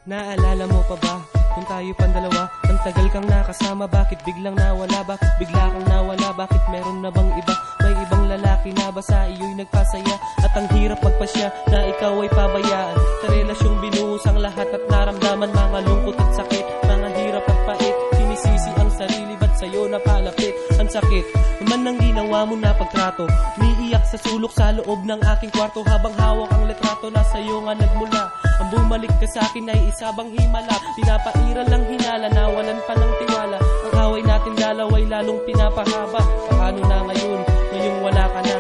Naalala mo pa ba, kung tayo pandalawa, ang tagal kang nakasama, bakit biglang nawala? Bakit bigla kang nawala? Bakit meron na bang iba? May ibang lalaki na ba sa iyo'y nagpasaya? At ang hirap magpasya na ikaw ay pabayaan. Sa relasyong binuhos ang lahat at naramdaman, mga lungkot at sakit, mga hirap at pait. Sinisisi ang sarili, ba't sa'yo napalapit? Ang sakit naman ng ginawa mo na pagtrato. Umiiyak sa sulok sa loob ng aking kwarto, habang hawak ang litrato na sa'yo nga nagmula. Ang bumalik ka sa akin ay isa bang himala? Pinapairal lang hinala, nawalan pa ng tiwala. Ang away natin dalaway lalong pinapahaba. Paano na ngayon? Ngayong wala ka na,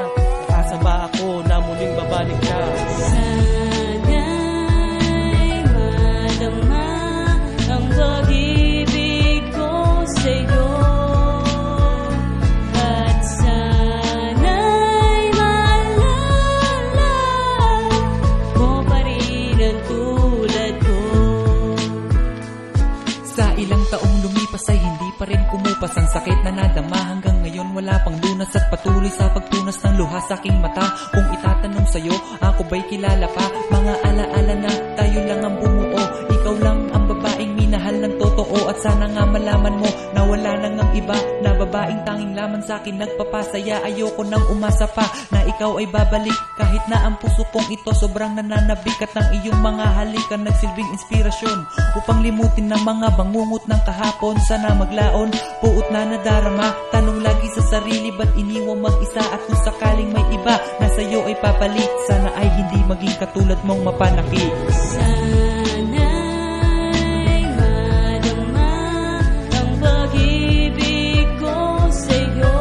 nakasa ba ako na muling babalik ka? Sana'y madama ang pag-ibig ko sa'yo. Ilang taong lumipas ay hindi pa rin kumupas ang sakit na nadama. Hanggang ngayon wala pang lunas at patuloy sa pagtunas ng luha sa aking mata. Kung itatanong sa'yo, ako ba'y kilala pa? Mga alaala na tayo lang ang bumuo. Ikaw lang ang babaeng minahal ng totoo. At sana nga malaman mo na wala nang ang iba, na babaeng tanging laman sa akin nagpapasaya. Ayoko nang umasa pa na ikaw ay babalik, kahit na ang puso kong ito sobrang nananabik. At ang iyong mga halikan nagsilbing inspirasyon upang limutin ng mga bangungot ng kahapon. Sana maglaon, puot na nadarama. Tanong lagi sa sarili, ba't iniwang mag-isa? At kung sakaling may iba na sa'yo ay papalit, sana ay hindi maging katulad mong mapanakit. Sana'y madama ang pag-ibig ko sa'yo.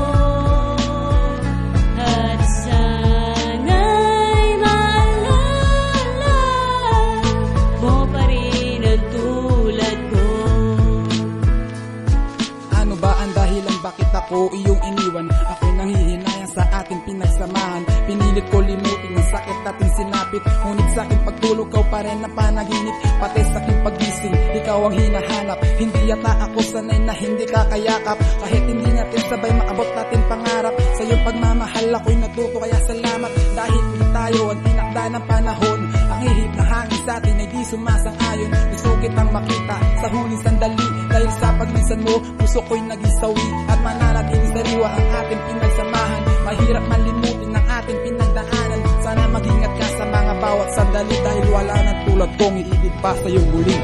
At sana'y maalala mo pa rin ang tulad ko. Ano ba ang dahilan bakit ako iyong iniwan? Ako'y nanghihinayang sa ating pinagsamahan. Pinilit ko limutin ang sakit ating sinapit, ngunit sa aking pagtulog ikaw pa rin ang panaginip. Pati sa aking pagising, ikaw ang hinahanap. Hindi yata ako sanay na hindi kakayakap, kahit hindi natin sabay maabot natin pangarap. Sa iyong pagmamahal ako'y natuto, kaya salamat. Dahil tayo ang tinakda ng panahon, ang hihip na hangin sa atin ay di sumasang-ayon. Gusto kitang makita sa huling sandali, dahil sa paglisan mo puso ko'y nagisawi. At mananatiling sariwa ang ating pinagsamahan. Mahirap malimutin ang ating pinagdaanan. Sana mag-ingat ka sa mga bawat sandali, dahil wala nang tulad kong iibig pa sa'yo muli.